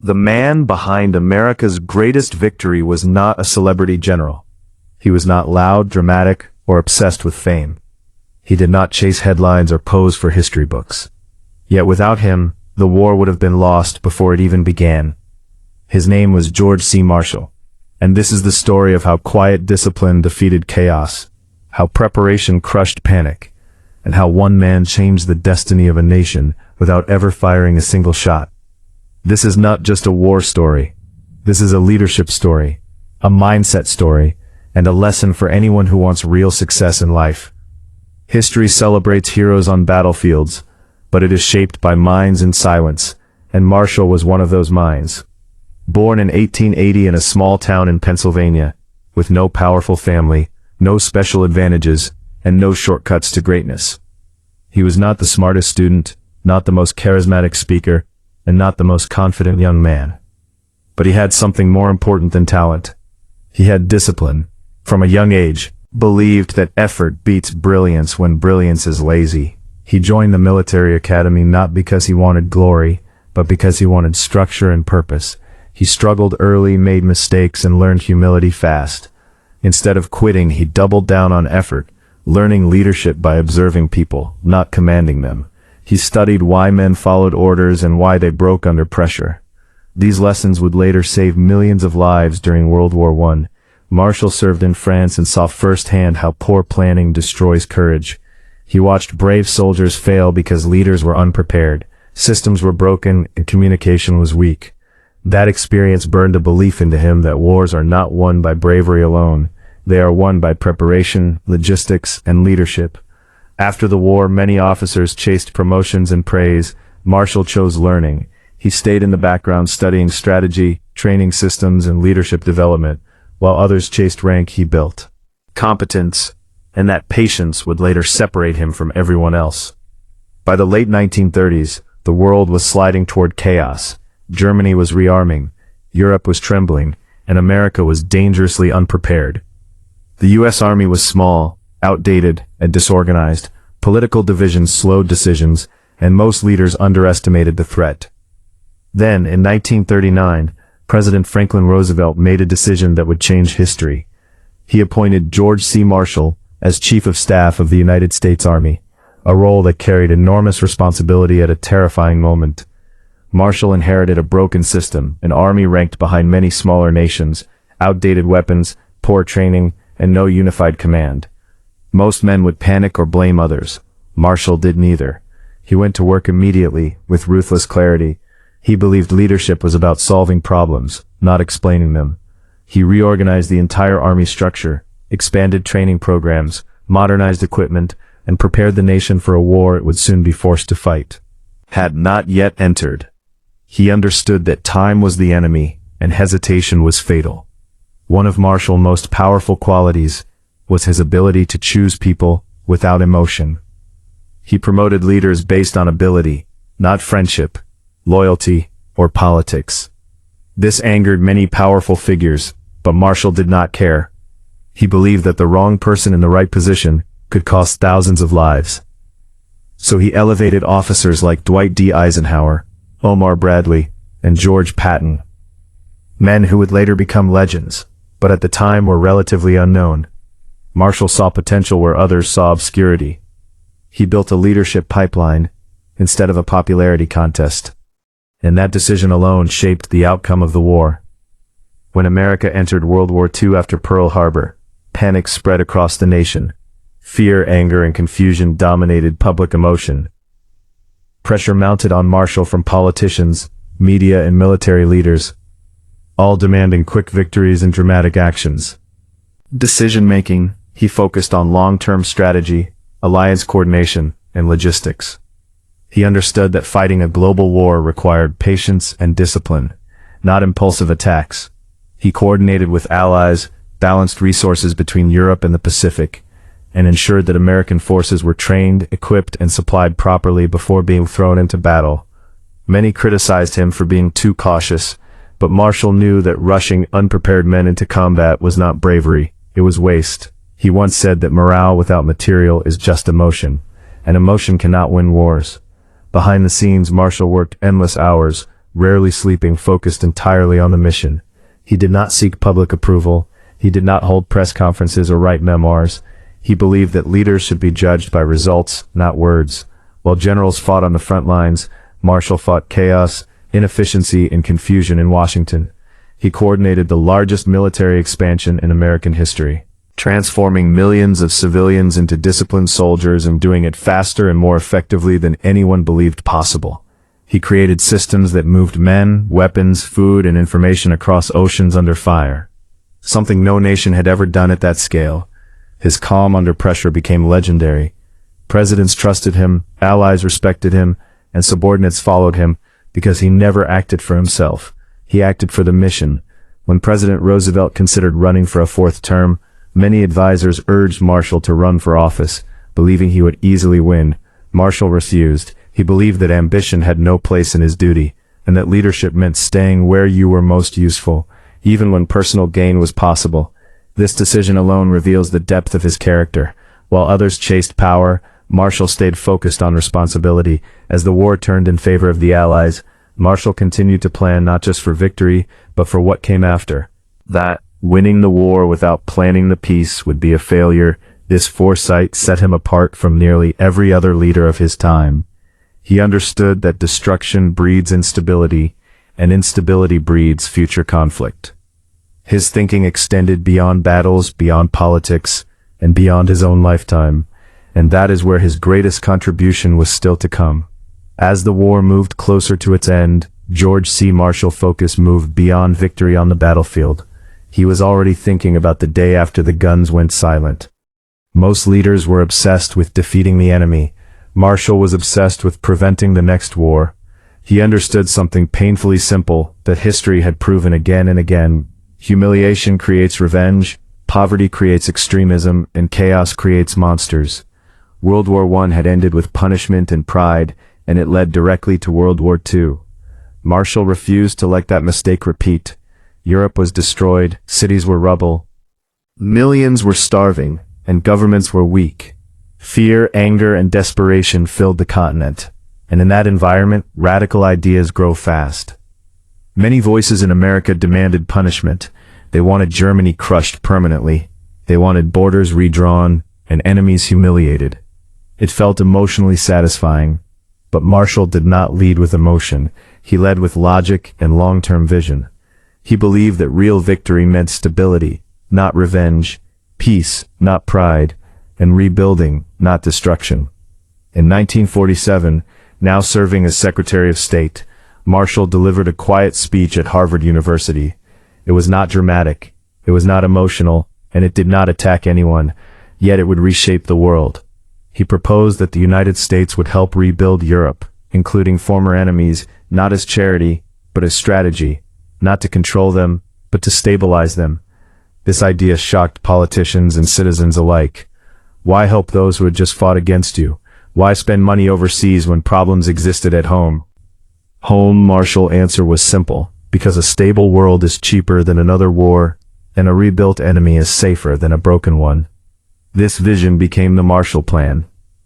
The man behind America's greatest victory was not a celebrity general. He was not loud, dramatic, or obsessed with fame. He did not chase headlines or pose for history books. Yet without him, the war would have been lost before it even began. His name was George C. Marshall. And this is the story of how quiet discipline defeated chaos, how preparation crushed panic, and how one man changed the destiny of a nation without ever firing a single shot. This is not just a war story. This is a leadership story, a mindset story, and a lesson for anyone who wants real success in life. History celebrates heroes on battlefields, but it is shaped by minds in silence, and Marshall was one of those minds. Born in 1880 in a small town in Pennsylvania, with no powerful family, no special advantages, and no shortcuts to greatness. He was not the smartest student, not the most charismatic speaker, and not the most confident young man. But he had something more important than talent. He had discipline. From a young age, believed that effort beats brilliance when brilliance is lazy. He joined the military academy not because he wanted glory, but because he wanted structure and purpose. He struggled early, made mistakes, and learned humility fast. Instead of quitting, he doubled down on effort, learning leadership by observing people, not commanding them. He studied why men followed orders and why they broke under pressure. These lessons would later save millions of lives during World War I. Marshall served in France and saw firsthand how poor planning destroys courage. He watched brave soldiers fail because leaders were unprepared, systems were broken, and communication was weak. That experience burned a belief into him that wars are not won by bravery alone. They are won by preparation, logistics, and leadership. After the war, many officers chased promotions and praise. Marshall chose learning. He stayed in the background studying strategy, training systems, and leadership development, while others chased rank. He built competence, and that patience would later separate him from everyone else. By the late 1930s, the world was sliding toward chaos. Germany was rearming, Europe was trembling, and America was dangerously unprepared. The U.S. Army was small, outdated, and disorganized. Political divisions slowed decisions, and most leaders underestimated the threat. Then, in 1939, President Franklin Roosevelt made a decision that would change history. He appointed George C. Marshall as Chief of Staff of the United States Army, a role that carried enormous responsibility at a terrifying moment. Marshall inherited a broken system, an army ranked behind many smaller nations, outdated weapons, poor training, and no unified command. Most men would panic or blame others. Marshall did neither. He went to work immediately, with ruthless clarity. He believed leadership was about solving problems, not explaining them. He reorganized the entire army structure, expanded training programs, modernized equipment, and prepared the nation for a war it would soon be forced to fight. Had not yet entered. He understood that time was the enemy, and hesitation was fatal. One of Marshall's most powerful qualities was his ability to choose people without emotion. He promoted leaders based on ability, not friendship, loyalty, or politics. This angered many powerful figures, but Marshall did not care. He believed that the wrong person in the right position could cost thousands of lives. So he elevated officers like Dwight D. Eisenhower, Omar Bradley, and George Patton. Men who would later become legends, but at the time were relatively unknown. Marshall saw potential where others saw obscurity. He built a leadership pipeline instead of a popularity contest. And that decision alone shaped the outcome of the war. When America entered World War II after Pearl Harbor, panic spread across the nation. Fear, anger, and confusion dominated public emotion. Pressure mounted on Marshall from politicians, media, and military leaders, all demanding quick victories and dramatic actions. Decision-making, he focused on long-term strategy, alliance coordination, and logistics. He understood that fighting a global war required patience and discipline, not impulsive attacks. He coordinated with allies, balanced resources between Europe and the Pacific, and ensured that American forces were trained, equipped, and supplied properly before being thrown into battle. Many criticized him for being too cautious, but Marshall knew that rushing unprepared men into combat was not bravery, it was waste. He once said that morale without material is just emotion, and emotion cannot win wars. Behind the scenes, Marshall worked endless hours, rarely sleeping, focused entirely on the mission. He did not seek public approval. He did not hold press conferences or write memoirs. He believed that leaders should be judged by results, not words. While generals fought on the front lines, Marshall fought chaos, inefficiency, and confusion in Washington. He coordinated the largest military expansion in American history, transforming millions of civilians into disciplined soldiers and doing it faster and more effectively than anyone believed possible. He created systems that moved men, weapons, food, and information across oceans under fire, something no nation had ever done at that scale. His calm under pressure became legendary. Presidents trusted him, allies respected him, and subordinates followed him because he never acted for himself. He acted for the mission. When President Roosevelt considered running for a fourth term, many advisors urged Marshall to run for office, believing he would easily win. Marshall refused. He believed that ambition had no place in his duty, and that leadership meant staying where you were most useful, even when personal gain was possible. This decision alone reveals the depth of his character. While others chased power, Marshall stayed focused on responsibility. As the war turned in favor of the Allies, Marshall continued to plan not just for victory, but for what came after. That winning the war without planning the peace would be a failure. This foresight set him apart from nearly every other leader of his time. He understood that destruction breeds instability, and instability breeds future conflict. His thinking extended beyond battles, beyond politics, and beyond his own lifetime, and that is where his greatest contribution was still to come. As the war moved closer to its end, George C. Marshall's focus moved beyond victory on the battlefield. He was already thinking about the day after the guns went silent. Most leaders were obsessed with defeating the enemy. Marshall was obsessed with preventing the next war. He understood something painfully simple that history had proven again and again. Humiliation creates revenge, poverty creates extremism, and chaos creates monsters. World War I had ended with punishment and pride, and it led directly to World War II. Marshall refused to let that mistake repeat. Europe was destroyed, cities were rubble, millions were starving, and governments were weak. Fear, anger, and desperation filled the continent, and in that environment, radical ideas grow fast. Many voices in America demanded punishment. They wanted Germany crushed permanently. They wanted borders redrawn and enemies humiliated. It felt emotionally satisfying, but Marshall did not lead with emotion. He led with logic and long-term vision. He believed that real victory meant stability, not revenge, peace, not pride, and rebuilding, not destruction. In 1947, now serving as Secretary of State, Marshall delivered a quiet speech at Harvard University. It was not dramatic, it was not emotional, and it did not attack anyone, yet it would reshape the world. He proposed that the United States would help rebuild Europe, including former enemies, not as charity, but as strategy, not to control them, but to stabilize them. This idea shocked politicians and citizens alike. Why help those who had just fought against you? Why spend money overseas when problems existed at home? Marshall's answer was simple: because a stable world is cheaper than another war, and a rebuilt enemy is safer than a broken one. This vision became the Marshall Plan,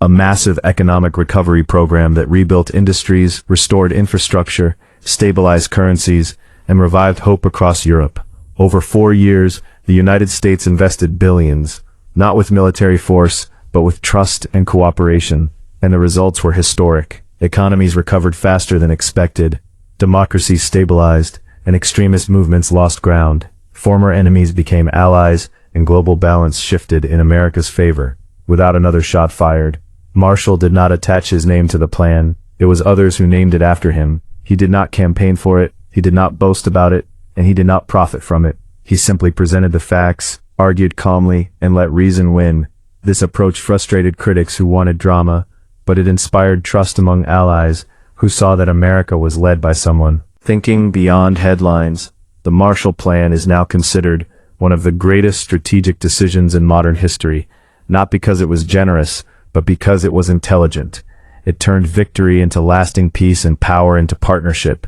a massive economic recovery program that rebuilt industries, restored infrastructure, stabilized currencies, and revived hope across Europe. Over 4 years, the United States invested billions, not with military force, but with trust and cooperation, and the results were historic. Economies recovered faster than expected, democracy stabilized, and extremist movements lost ground. Former enemies became allies, and global balance shifted in America's favor. Without another shot fired, Marshall did not attach his name to the plan. It was others who named it after him. He did not campaign for it, he did not boast about it, and he did not profit from it. He simply presented the facts, argued calmly, and let reason win. This approach frustrated critics who wanted drama, but it inspired trust among allies who saw that America was led by someone thinking beyond headlines. The Marshall Plan is now considered one of the greatest strategic decisions in modern history, not because it was generous, but because it was intelligent. It turned victory into lasting peace and power into partnership.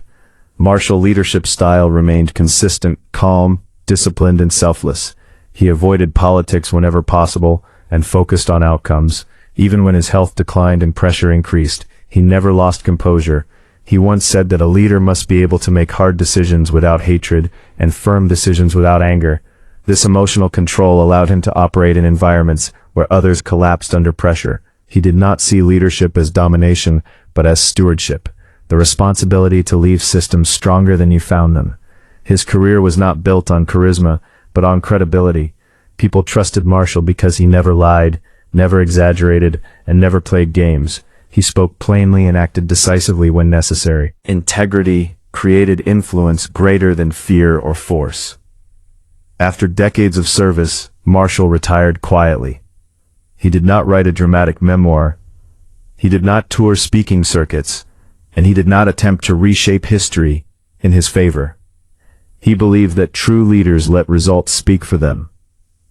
Marshall leadership style remained consistent, calm, disciplined, and selfless. He avoided politics whenever possible and focused on outcomes. Even when his health declined and pressure increased, he never lost composure. He once said that a leader must be able to make hard decisions without hatred and firm decisions without anger. This emotional control allowed him to operate in environments where others collapsed under pressure. He did not see leadership as domination, but as stewardship, the responsibility to leave systems stronger than you found them. His career was not built on charisma, but on credibility. People trusted Marshall because he never lied, never exaggerated, and never played games. He spoke plainly and acted decisively when necessary. Integrity created influence greater than fear or force. After decades of service, Marshall retired quietly. He did not write a dramatic memoir. He did not tour speaking circuits, and he did not attempt to reshape history in his favor. He believed that true leaders let results speak for them.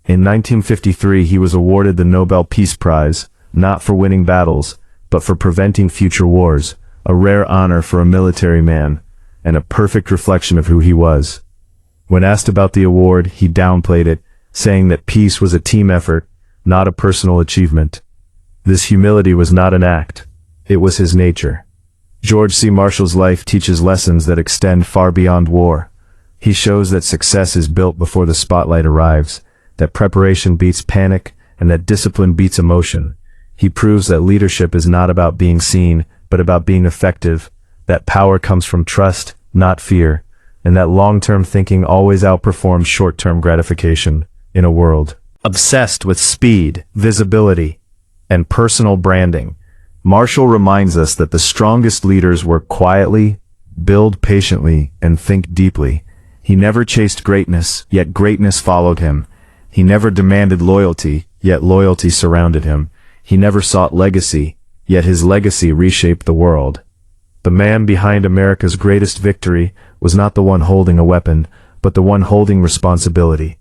In 1953, he was awarded the Nobel Peace Prize, not for winning battles, but for preventing future wars, a rare honor for a military man, and a perfect reflection of who he was. When asked about the award, he downplayed it, saying that peace was a team effort, not a personal achievement. This humility was not an act. It was his nature. George C. Marshall's life teaches lessons that extend far beyond war. He shows that success is built before the spotlight arrives, that preparation beats panic, and that discipline beats emotion. He proves that leadership is not about being seen, but about being effective, that power comes from trust, not fear, and that long-term thinking always outperforms short-term gratification. In a world obsessed with speed, visibility, and personal branding, Marshall reminds us that the strongest leaders work quietly, build patiently, and think deeply. He never chased greatness, yet greatness followed him. He never demanded loyalty, yet loyalty surrounded him. He never sought legacy, yet his legacy reshaped the world. The man behind America's greatest victory was not the one holding a weapon, but the one holding responsibility.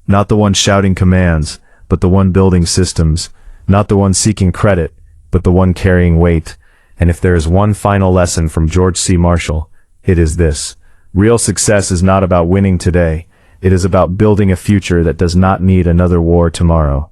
Not the one shouting commands, but the one building systems. Not the one seeking credit, but the one carrying weight. And if there is one final lesson from George C. Marshall, it is this: real success is not about winning today. It is about building a future that does not need another war tomorrow.